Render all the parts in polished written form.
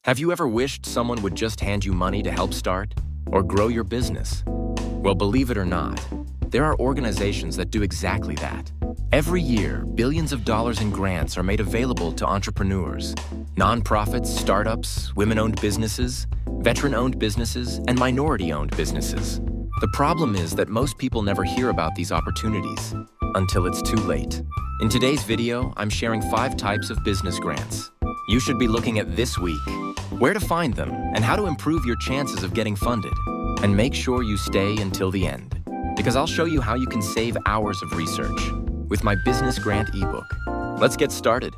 Have you ever wished someone would just hand you money to help start or grow your business? Well, believe it or not, there are organizations that do exactly that. Every year, billions of dollars in grants are made available to entrepreneurs, nonprofits, startups, women-owned businesses, veteran-owned businesses, and minority-owned businesses. The problem is that most people never hear about these opportunities until it's too late. In today's video, I'm sharing 5 types of business grants you should be looking at this week, where to find them, and how to improve your chances of getting funded. And make sure you stay until the end, because I'll show you how you can save hours of research with my business grant ebook. Let's get started.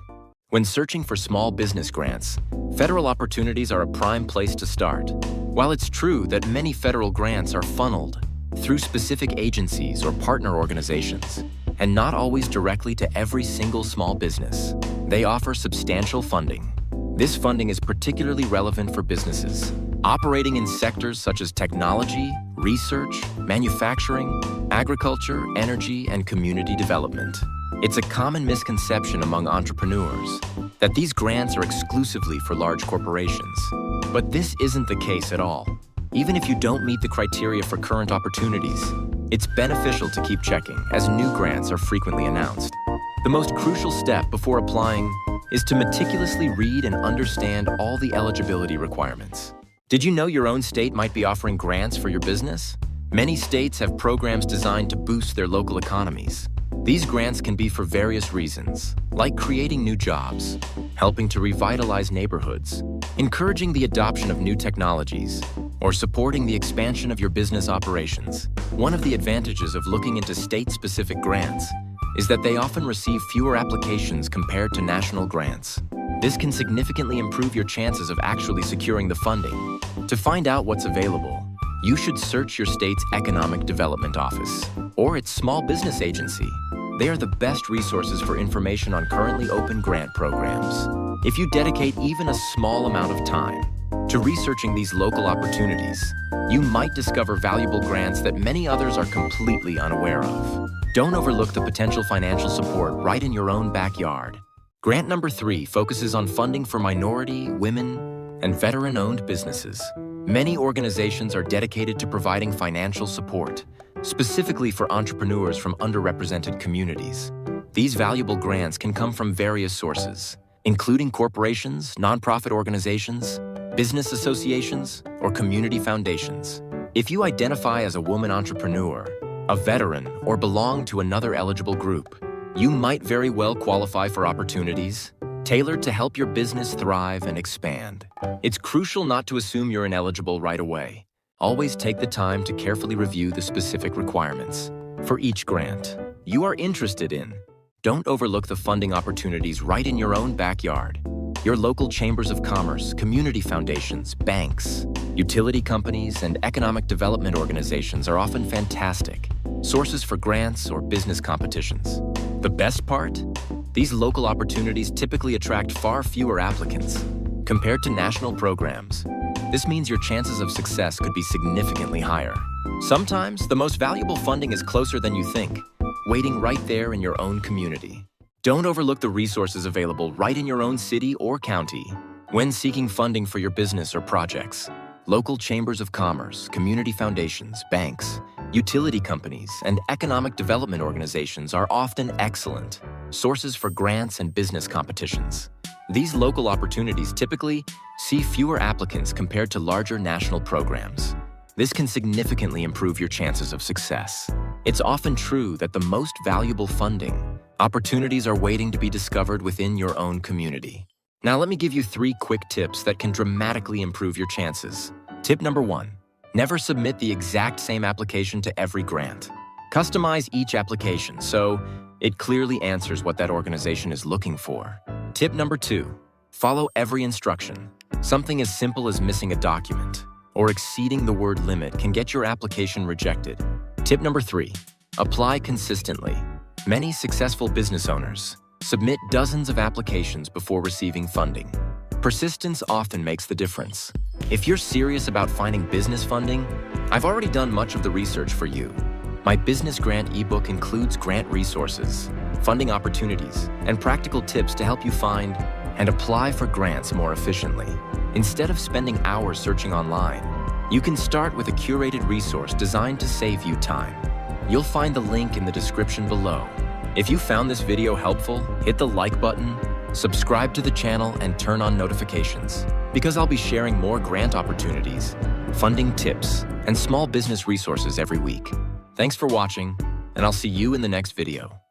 When searching for small business grants, federal opportunities are a prime place to start. While it's true that many federal grants are funneled through specific agencies or partner organizations, and not always directly to every single small business, they offer substantial funding. This funding is particularly relevant for businesses operating in sectors such as technology, research, manufacturing, agriculture, energy, and community development. It's a common misconception among entrepreneurs that these grants are exclusively for large corporations. But this isn't the case at all. Even if you don't meet the criteria for current opportunities, it's beneficial to keep checking, as new grants are frequently announced. The most crucial step before applying is to meticulously read and understand all the eligibility requirements. Did you know your own state might be offering grants for your business? Many states have programs designed to boost their local economies. These grants can be for various reasons, like creating new jobs, helping to revitalize neighborhoods, encouraging the adoption of new technologies, or supporting the expansion of your business operations. One of the advantages of looking into state-specific grants is that they often receive fewer applications compared to national grants. This can significantly improve your chances of actually securing the funding. To find out what's available, you should search your state's Economic Development Office or its Small Business Agency. They are the best resources for information on currently open grant programs. If you dedicate even a small amount of time to researching these local opportunities, you might discover valuable grants that many others are completely unaware of. Don't overlook the potential financial support right in your own backyard. Grant number 3 focuses on funding for minority, women, and veteran-owned businesses. Many organizations are dedicated to providing financial support, specifically for entrepreneurs from underrepresented communities. These valuable grants can come from various sources, including corporations, nonprofit organizations, business associations, or community foundations. If you identify as a woman entrepreneur, a veteran, or belong to another eligible group, you might very well qualify for opportunities tailored to help your business thrive and expand. It's crucial not to assume you're ineligible right away. Always take the time to carefully review the specific requirements for each grant you are interested in. Don't overlook the funding opportunities right in your own backyard. Your local chambers of commerce, community foundations, banks, utility companies, and economic development organizations are often fantastic sources for grants or business competitions. The best part? These local opportunities typically attract far fewer applicants compared to national programs. This means your chances of success could be significantly higher. Sometimes, the most valuable funding is closer than you think, waiting right there in your own community. Don't overlook the resources available right in your own city or county. When seeking funding for your business or projects, local chambers of commerce, community foundations, banks, utility companies, and economic development organizations are often excellent sources for grants and business competitions. These local opportunities typically see fewer applicants compared to larger national programs. This can significantly improve your chances of success. It's often true that the most valuable funding opportunities are waiting to be discovered within your own community. Now let me give you 3 quick tips that can dramatically improve your chances. Tip number 1. Never submit the exact same application to every grant. Customize each application so it clearly answers what that organization is looking for. Tip number 2. Follow every instruction. Something as simple as missing a document or exceeding the word limit can get your application rejected. Tip number 3. Apply consistently. Many successful business owners submit dozens of applications before receiving funding. Persistence often makes the difference. If you're serious about finding business funding, I've already done much of the research for you. My business grant ebook includes grant resources, funding opportunities, and practical tips to help you find and apply for grants more efficiently. Instead of spending hours searching online, you can start with a curated resource designed to save you time. You'll find the link in the description below. If you found this video helpful, hit the like button, subscribe to the channel, and turn on notifications, because I'll be sharing more grant opportunities, funding tips, and small business resources every week. Thanks for watching, and I'll see you in the next video.